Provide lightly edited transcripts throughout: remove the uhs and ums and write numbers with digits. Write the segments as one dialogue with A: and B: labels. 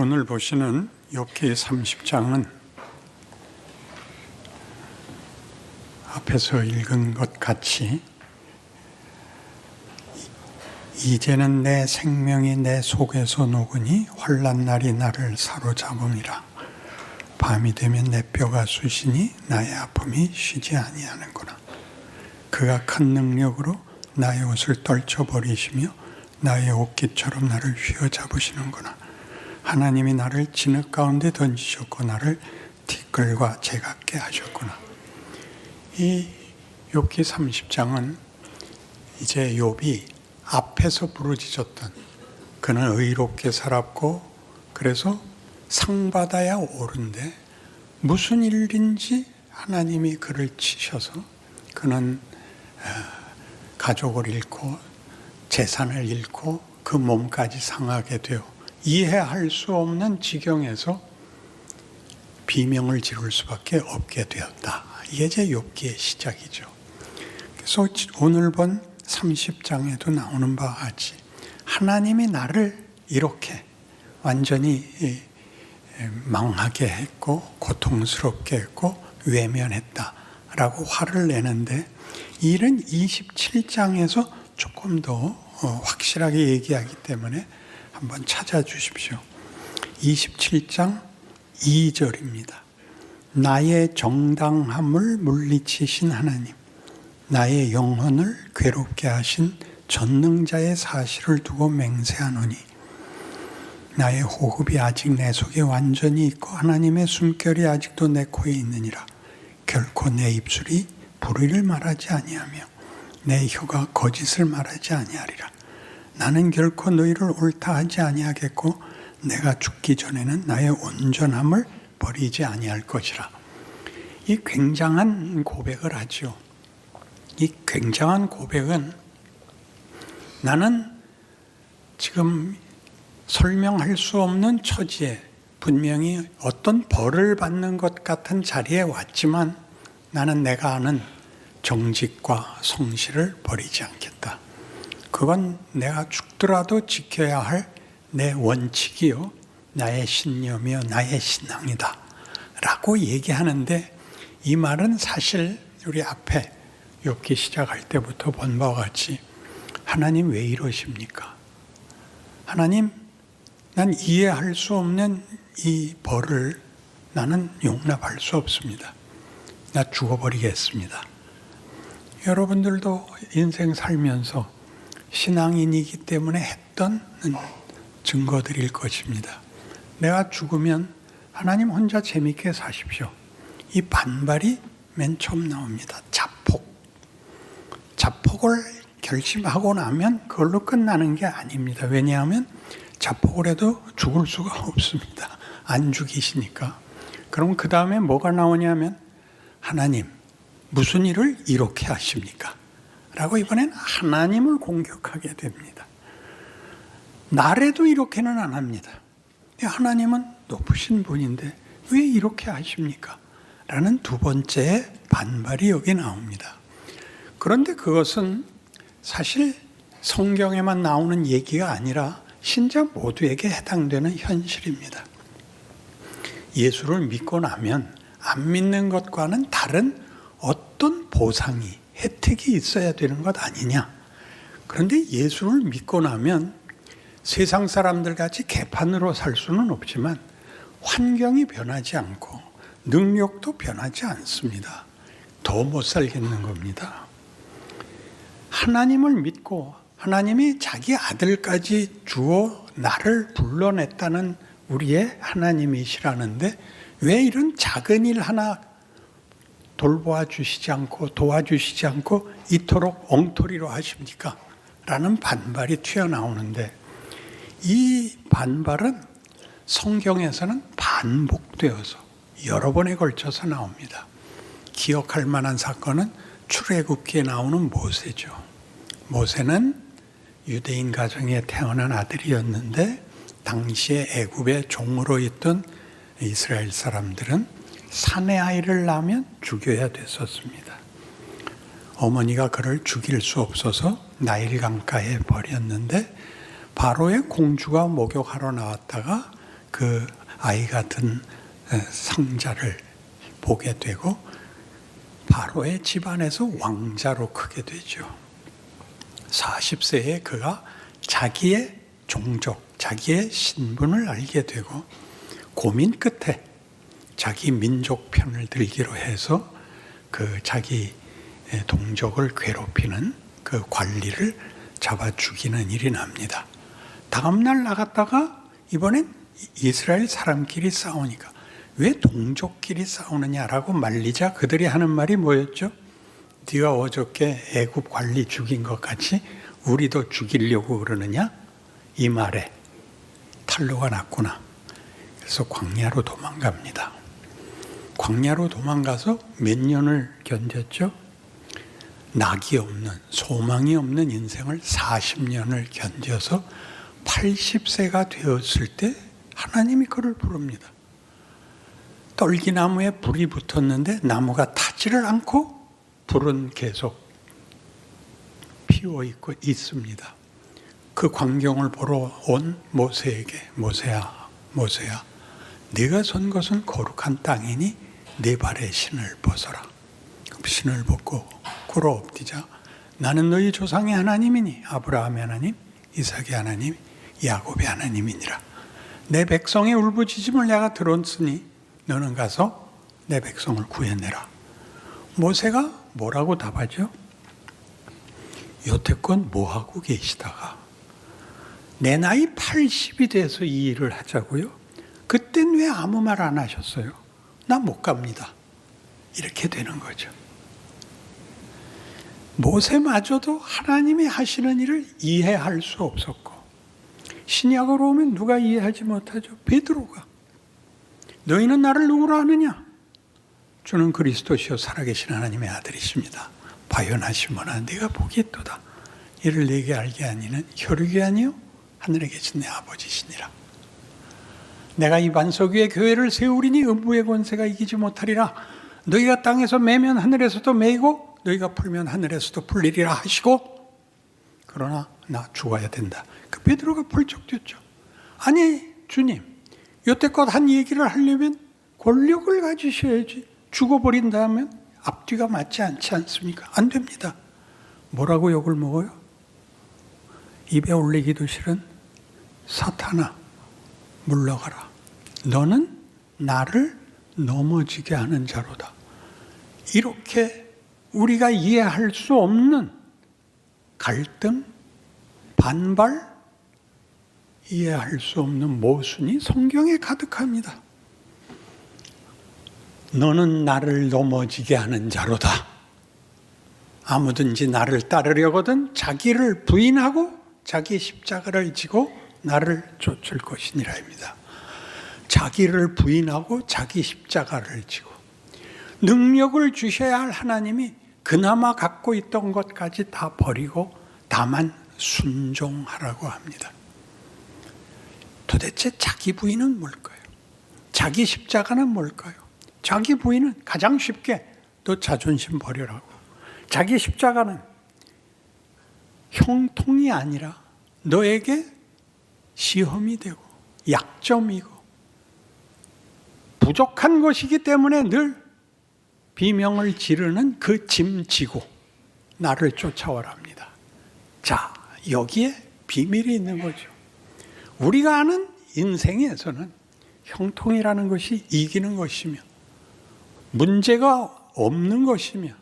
A: 오늘 보시는 욥기 30장은 앞에서 읽은 것 같이 이제는 내 생명이 내 속에서 녹으니 환난 날이 나를 사로잡음이라. 밤이 되면 내 뼈가 쑤시니 나의 아픔이 쉬지 아니하는구나. 그가 큰 능력으로 나의 옷을 떨쳐버리시며 나의 옷깃처럼 나를 휘어잡으시는구나. 하나님이 나를 진흙 가운데 던지셨고 나를 티끌과 제같게 하셨구나. 이 욥기 30장은 이제 욥이 앞에서 부르짖었던, 그는 의롭게 살았고 그래서 상 받아야 옳은데 무슨 일인지 하나님이 그를 치셔서 그는 가족을 잃고 재산을 잃고 그 몸까지 상하게 되어 이해할 수 없는 지경에서 비명을 지를 수밖에 없게 되었다. 이게 제 욥기의 시작이죠. 그래서 오늘 본 30장에도 나오는 바와 같이 하나님이 나를 이렇게 완전히 망하게 했고 고통스럽게 했고 외면했다라고 화를 내는데, 일은 27장에서 조금 더 확실하게 얘기하기 때문에 한번 찾아주십시오. 27장 2절입니다. 나의 정당함을 물리치신 하나님, 나의 영혼을 괴롭게 하신 전능자의 사실을 두고 맹세하노니 나의 호흡이 아직 내 속에 완전히 있고 하나님의 숨결이 아직도 내 코에 있느니라. 결코 내 입술이 불의를 말하지 아니하며 내 혀가 거짓을 말하지 아니하리라. 나는 결코 너희를 옳다 하지 아니하겠고 내가 죽기 전에는 나의 온전함을 버리지 아니할 것이라. 이 굉장한 고백을 하죠. 이 굉장한 고백은 나는 지금 설명할 수 없는 처지에 분명히 어떤 벌을 받는 것 같은 자리에 왔지만 나는 내가 아는 정직과 성실을 버리지 않겠다. 그건 내가 죽더라도 지켜야 할 내 원칙이요 나의 신념이요 나의 신앙이다 라고 얘기하는데, 이 말은 사실 우리 앞에 욥기 시작할 때부터 본 바와 같이 하나님 왜 이러십니까? 하나님, 난 이해할 수 없는 이 벌을 나는 용납할 수 없습니다. 나 죽어버리겠습니다. 여러분들도 인생 살면서 신앙인이기 때문에 했던 증거들일 것입니다. 내가 죽으면 하나님 혼자 재밌게 사십시오. 이 반발이 맨 처음 나옵니다. 자폭을 결심하고 나면 그걸로 끝나는 게 아닙니다. 왜냐하면 자폭을 해도 죽을 수가 없습니다. 안 죽이시니까. 그럼 그 다음에 뭐가 나오냐면 하나님, 무슨 일을 이렇게 하십니까? 라고 이번엔 하나님을 공격하게 됩니다. 나래도 이렇게는 안 합니다. 하나님은 높으신 분인데 왜 이렇게 하십니까? 라는 두 번째 반발이 여기 나옵니다. 그런데 그것은 사실 성경에만 나오는 얘기가 아니라 신자 모두에게 해당되는 현실입니다. 예수를 믿고 나면 안 믿는 것과는 다른 어떤 보상이, 혜택이 있어야 되는 것 아니냐. 그런데 예수를 믿고 나면 세상 사람들 같이 개판으로 살 수는 없지만 환경이 변하지 않고 능력도 변하지 않습니다. 더 못 살겠는 겁니다. 하나님을 믿고 하나님이 자기 아들까지 주어 나를 불러냈다는 우리의 하나님이시라는데 왜 이런 작은 일 하나 돌보아주시지 않고 도와주시지 않고 이토록 엉터리로 하십니까? 라는 반발이 튀어나오는데, 이 반발은 성경에서는 반복되어서 여러 번에 걸쳐서 나옵니다. 기억할 만한 사건은 출애굽기에 나오는 모세죠. 모세는 유대인 가정에 태어난 아들이었는데 당시에 애굽의 종으로 있던 이스라엘 사람들은 사내 아이를 낳으면 죽여야 됐었습니다. 어머니가 그를 죽일 수 없어서 나일 강가에 버렸는데 바로의 공주가 목욕하러 나왔다가 그 아이가 든 상자를 보게 되고 바로의 집안에서 왕자로 크게 되죠. 40세에 그가 자기의 종족, 자기의 신분을 알게 되고 고민 끝에 자기 민족 편을 들기로 해서 그 자기 동족을 괴롭히는 그 관리를 잡아 죽이는 일이 납니다. 다음날 나갔다가 이번엔 이스라엘 사람끼리 싸우니까 왜 동족끼리 싸우느냐라고 말리자 그들이 하는 말이 뭐였죠? 네가 어저께 애굽 관리 죽인 것 같이 우리도 죽이려고 그러느냐? 이 말에 탄로가 났구나. 그래서 광야로 도망갑니다. 광야로 도망가서 몇 년을 견뎠죠? 낙이 없는, 소망이 없는 인생을 40년을 견뎌서 80세가 되었을 때 하나님이 그를 부릅니다. 떨기나무에 불이 붙었는데 나무가 타지를 않고 불은 계속 피워 있고 있습니다. 그 광경을 보러 온 모세에게 모세야, 모세야, 네가 선 것은 거룩한 땅이니 네 발에 신을 벗어라. 신을 벗고 꿇어 엎드자. 나는 너희 조상의 하나님이니 아브라함의 하나님, 이삭의 하나님, 야곱의 하나님이니라. 내 백성의 울부짖음을 내가 들었으니 너는 가서 내 백성을 구해내라. 모세가 뭐라고 답하죠? 여태껏 뭐하고 계시다가 내 나이 80이 돼서 이 일을 하자고요? 그땐 왜 아무 말 안 하셨어요? 나 못 갑니다. 이렇게 되는 거죠. 모세마저도 하나님이 하시는 일을 이해할 수 없었고 신약으로 오면 누가 이해하지 못하죠? 베드로가. 너희는 나를 누구로 아느냐? 주는 그리스도시요 살아계신 하나님의 아들이십니다. 바요나시모나 네가 복이 있도다. 이를 내게 알게 하니는 혈육이 아니요 하늘에 계신 내 아버지시니라. 내가 이 반석 위에 교회를 세우리니 음부의 권세가 이기지 못하리라. 너희가 땅에서 매면 하늘에서도 매이고 너희가 풀면 하늘에서도 풀리리라 하시고 그러나 나 죽어야 된다. 그 베드로가 펄쩍 뛰었죠. 아니 주님, 여태껏 한 얘기를 하려면 권력을 가지셔야지. 죽어버린 다음엔 앞뒤가 맞지 않지 않습니까? 안 됩니다. 뭐라고 욕을 먹어요? 입에 올리기도 싫은 사탄아 물러가라. 너는 나를 넘어지게 하는 자로다. 이렇게 우리가 이해할 수 없는 갈등, 반발, 이해할 수 없는 모순이 성경에 가득합니다. 너는 나를 넘어지게 하는 자로다. 아무든지 나를 따르려거든 자기를 부인하고 자기 십자가를 지고 나를 쫓을 것이니라입니다. 자기를 부인하고 자기 십자가를 지고 능력을 주셔야 할 하나님이 그나마 갖고 있던 것까지 다 버리고 다만 순종하라고 합니다. 도대체 자기 부인은 뭘까요? 자기 십자가는 뭘까요? 자기 부인은 가장 쉽게 너 자존심 버리라고. 자기 십자가는 형통이 아니라 너에게 시험이 되고 약점이고 부족한 것이기 때문에 늘 비명을 지르는 그 짐 지고 나를 쫓아오라 합니다. 자, 여기에 비밀이 있는 거죠. 우리가 아는 인생에서는 형통이라는 것이 이기는 것이며 문제가 없는 것이며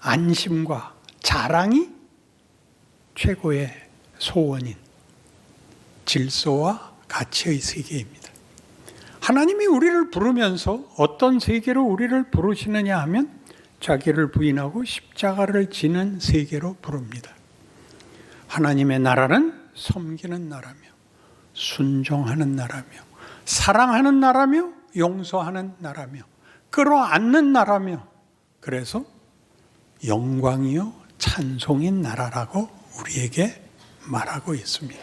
A: 안심과 자랑이 최고의 소원인 질서와 가치의 세계입니다. 하나님이 우리를 부르면서 어떤 세계로 우리를 부르시느냐 하면 자기를 부인하고 십자가를 지는 세계로 부릅니다. 하나님의 나라는 섬기는 나라며 순종하는 나라며 사랑하는 나라며 용서하는 나라며 끌어안는 나라며 그래서 영광이요 찬송인 나라라고 우리에게 말하고 있습니다.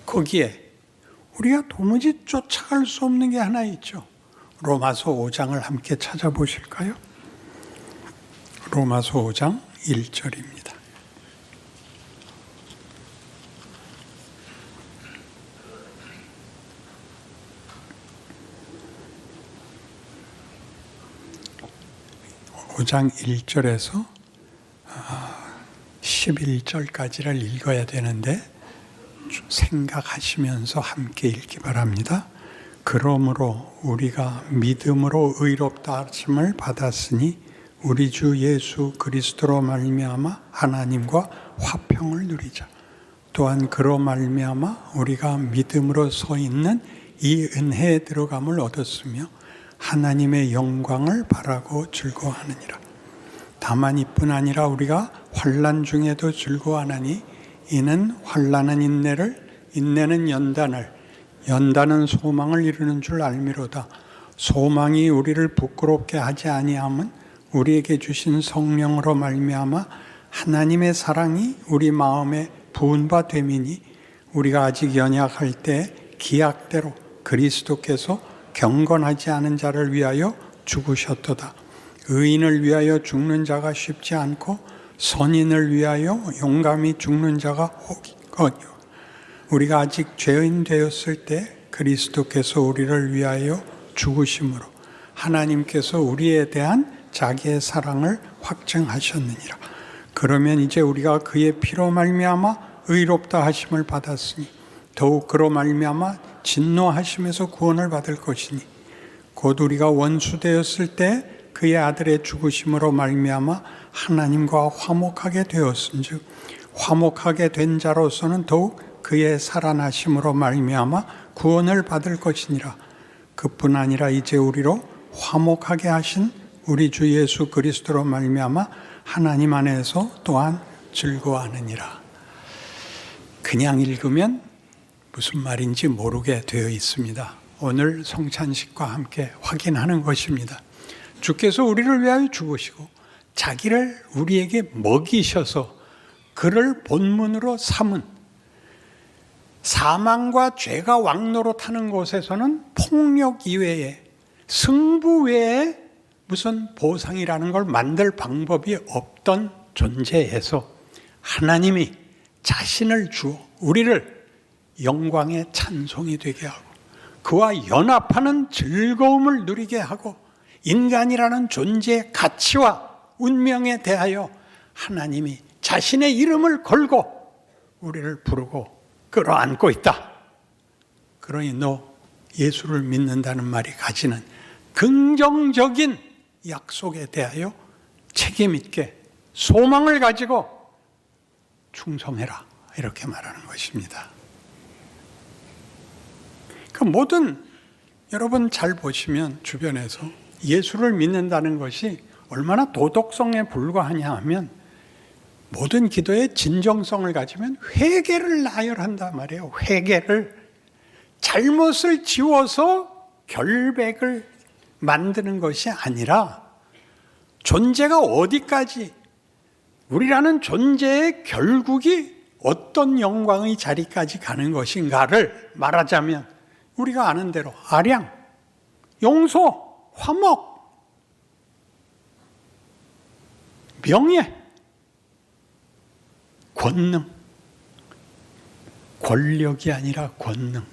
A: 거기에 우리가 도무지 쫓아갈 수 없는 게 하나 있죠. 로마서 5장을 함께 찾아보실까요? 로마서 5장 1절입니다. 5장 1절에서 11절까지를 읽어야 되는데 생각하시면서 함께 읽기 바랍니다. 그러므로 우리가 믿음으로 의롭다 하심을 받았으니 우리 주 예수 그리스도로 말미암아 하나님과 화평을 누리자. 또한 그로 말미암아 우리가 믿음으로 서 있는 이 은혜에 들어감을 얻었으며 하나님의 영광을 바라고 즐거워하느니라. 다만 이뿐 아니라 우리가 환난 중에도 즐거워하나니 이는 환난은 인내를, 인내는 연단을, 연단은 소망을 이루는 줄 알미로다. 소망이 우리를 부끄럽게 하지 아니함은 우리에게 주신 성령으로 말미암아 하나님의 사랑이 우리 마음에 부은 바 됨이니 우리가 아직 연약할 때 기약대로 그리스도께서 경건하지 않은 자를 위하여 죽으셨도다. 의인을 위하여 죽는 자가 쉽지 않고 선인을 위하여 용감히 죽는 자가 혹이거니와 우리가 아직 죄인 되었을 때 그리스도께서 우리를 위하여 죽으심으로 하나님께서 우리에 대한 자기의 사랑을 확증하셨느니라. 그러면 이제 우리가 그의 피로 말미암아 의롭다 하심을 받았으니 더욱 그로 말미암아 진노하심에서 구원을 받을 것이니 곧 우리가 원수 되었을 때 그의 아들의 죽으심으로 말미암아 하나님과 화목하게 되었은즉 화목하게 된 자로서는 더욱 그의 살아나심으로 말미암아 구원을 받을 것이니라. 그뿐 아니라 이제 우리로 화목하게 하신 우리 주 예수 그리스도로 말미암아 하나님 안에서 또한 즐거워하느니라. 그냥 읽으면 무슨 말인지 모르게 되어 있습니다. 오늘 성찬식과 함께 확인하는 것입니다. 주께서 우리를 위하여 죽으시고 자기를 우리에게 먹이셔서 그를 본문으로 삼은 사망과 죄가 왕노릇하는 곳에서는 폭력 이외에 승부 외에 무슨 보상이라는 걸 만들 방법이 없던 존재에서 하나님이 자신을 주어 우리를 영광의 찬송이 되게 하고 그와 연합하는 즐거움을 누리게 하고 인간이라는 존재의 가치와 운명에 대하여 하나님이 자신의 이름을 걸고 우리를 부르고 끌어안고 있다. 그러니 너 예수를 믿는다는 말이 가지는 긍정적인 약속에 대하여 책임 있게 소망을 가지고 충성해라. 이렇게 말하는 것입니다. 그 모든 여러분 잘 보시면 주변에서 예수를 믿는다는 것이 얼마나 도덕성에 불과하냐 하면 모든 기도의 진정성을 가지면 회개를 나열한단 말이에요. 회개를 잘못을 지워서 결백을 만드는 것이 아니라 존재가 어디까지 우리라는 존재의 결국이 어떤 영광의 자리까지 가는 것인가를 말하자면 우리가 아는 대로 아량, 용서, 화목, 명예, 권능, 권력이 아니라 권능,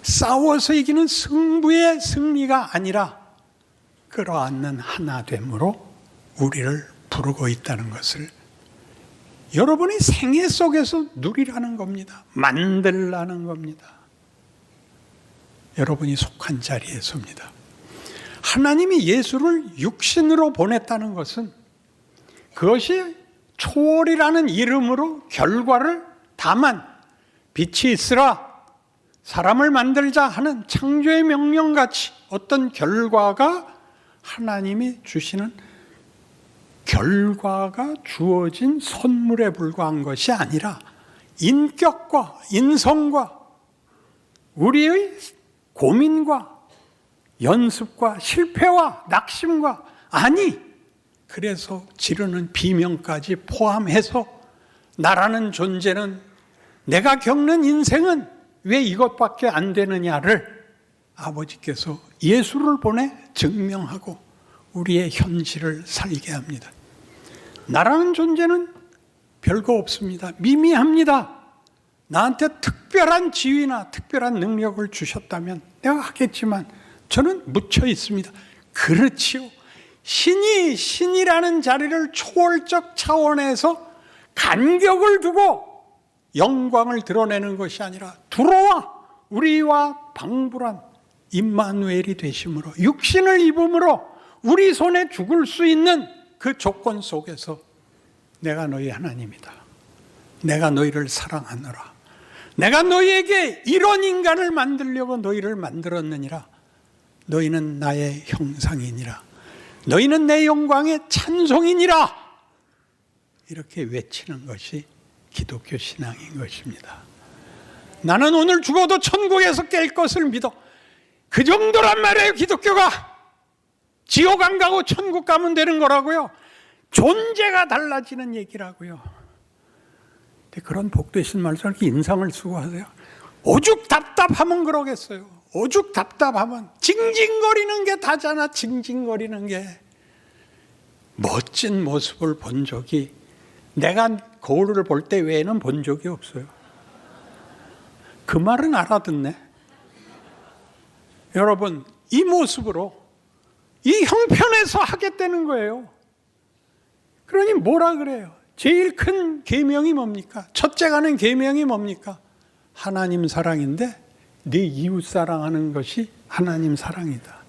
A: 싸워서 이기는 승부의 승리가 아니라 끌어안는 하나됨으로 우리를 부르고 있다는 것을 여러분의 생애 속에서 누리라는 겁니다. 만들라는 겁니다. 여러분이 속한 자리에서입니다. 하나님이 예수를 육신으로 보냈다는 것은 그것이 초월이라는 이름으로 결과를 다만 빛이 있으라 사람을 만들자 하는 창조의 명령같이 어떤 결과가 하나님이 주시는 결과가 주어진 선물에 불과한 것이 아니라 인격과 인성과 우리의 고민과 연습과 실패와 낙심과 아니 그래서 지르는 비명까지 포함해서 나라는 존재는 내가 겪는 인생은 왜 이것밖에 안 되느냐를 아버지께서 예수를 보내 증명하고 우리의 현실을 살게 합니다. 나라는 존재는 별거 없습니다. 미미합니다. 나한테 특별한 지위나 특별한 능력을 주셨다면 내가 하겠지만 저는 묻혀 있습니다. 그렇지요. 신이 신이라는 자리를 초월적 차원에서 간격을 두고 영광을 드러내는 것이 아니라 들어와 우리와 방불한 임마누엘이 되심으로, 육신을 입음으로 우리 손에 죽을 수 있는 그 조건 속에서 내가 너희 하나님이다, 내가 너희를 사랑하노라, 내가 너희에게 이런 인간을 만들려고 너희를 만들었느니라, 너희는 나의 형상이니라, 너희는 내 영광의 찬송이니라, 이렇게 외치는 것이 기독교 신앙인 것입니다. 나는 오늘 죽어도 천국에서 깰 것을 믿어. 그 정도란 말이에요. 기독교가 지옥 안 가고 천국 가면 되는 거라고요. 존재가 달라지는 얘기라고요. 근데 그런 복되신 말씀을 이렇게 인상을 쓰고 하세요. 오죽 답답하면 그러겠어요. 오죽 답답하면. 징징거리는 게 다잖아. 징징거리는 게. 멋진 모습을 본 적이, 내가 거울을 볼 때 외에는 본 적이 없어요. 그 말은 알아듣네. 여러분, 이 모습으로 이 형편에서 하겠다는 거예요. 그러니 뭐라 그래요? 제일 큰 계명이 뭡니까? 첫째가는 계명이 뭡니까? 하나님 사랑인데 네 이웃 사랑하는 것이 하나님 사랑이다.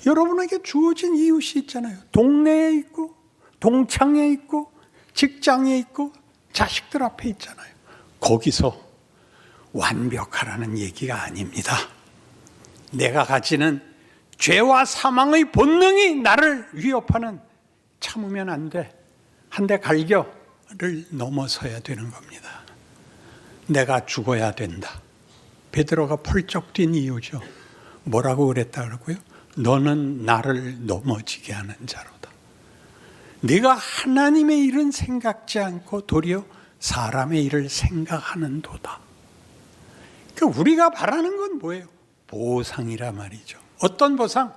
A: 여러분에게 주어진 이웃이 있잖아요. 동네에 있고, 동창에 있고, 직장에 있고, 자식들 앞에 있잖아요. 거기서 완벽하라는 얘기가 아닙니다. 내가 가지는 죄와 사망의 본능이 나를 위협하는, 참으면 안 돼, 한 대 갈겨를 넘어서야 되는 겁니다. 내가 죽어야 된다. 베드로가 펄쩍 뛴 이유죠. 뭐라고 그랬다 그러고요? 너는 나를 넘어지게 하는 자로다. 네가 하나님의 일은 생각지 않고 도리어 사람의 일을 생각하는 도다. 그러니까 우리가 바라는 건 뭐예요? 보상이라 말이죠. 어떤 보상?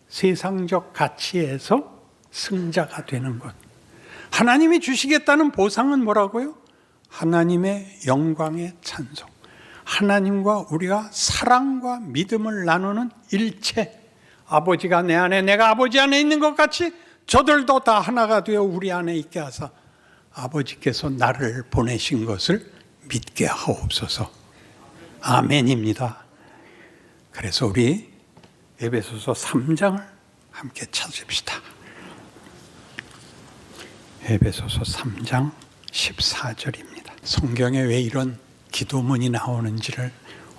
A: 세상적 가치에서 승자가 되는 것. 하나님이 주시겠다는 보상은 뭐라고요? 하나님의 영광의 찬송. 하나님과 우리가 사랑과 믿음을 나누는 일체. 아버지가 내 안에, 내가 아버지 안에 있는 것 같이 저들도 다 하나가 되어 우리 안에 있게 하사 아버지께서 나를 보내신 것을 믿게 하옵소서. 아멘입니다. 그래서 우리 에베소서 3장을 함께 찾읍시다. 에베소서 3장 14절입니다. 성경에 왜 이런 기도문이 나오는지를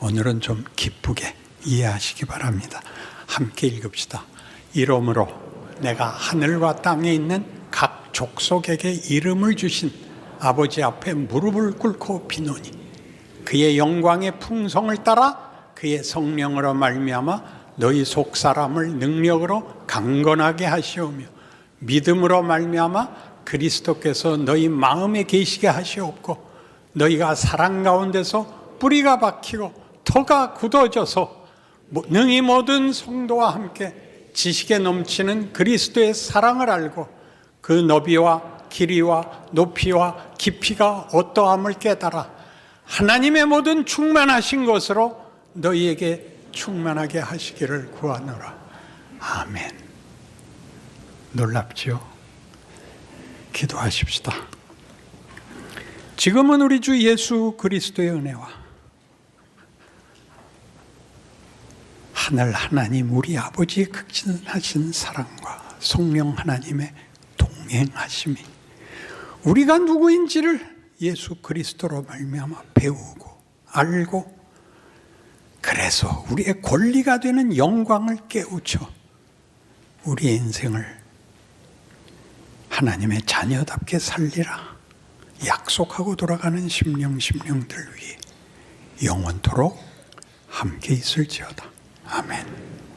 A: 오늘은 좀 기쁘게 이해하시기 바랍니다. 함께 읽읍시다. 이러므로 내가 하늘과 땅에 있는 각 족속에게 이름을 주신 아버지 앞에 무릎을 꿇고 비노니 그의 영광의 풍성을 따라 그의 성령으로 말미암아 너희 속 사람을 능력으로 강건하게 하시오며 믿음으로 말미암아 그리스도께서 너희 마음에 계시게 하시옵고 너희가 사랑 가운데서 뿌리가 박히고 터가 굳어져서 능히 모든 성도와 함께 지식에 넘치는 그리스도의 사랑을 알고 그 너비와 길이와 높이와 깊이가 어떠함을 깨달아 하나님의 모든 충만하신 것으로 너희에게 충만하게 하시기를 구하노라. 아멘. 놀랍지요? 기도하십시다. 지금은 우리 주 예수 그리스도의 은혜와 하늘 하나님 우리 아버지의 극진하신 사랑과 성령 하나님의 동행하심이 우리가 누구인지를 예수 그리스도로 말미암아 배우고 알고 그래서 우리의 권리가 되는 영광을 깨우쳐 우리의 인생을 하나님의 자녀답게 살리라 약속하고 돌아가는 심령들 위해 영원토록 함께 있을지어다. 아멘.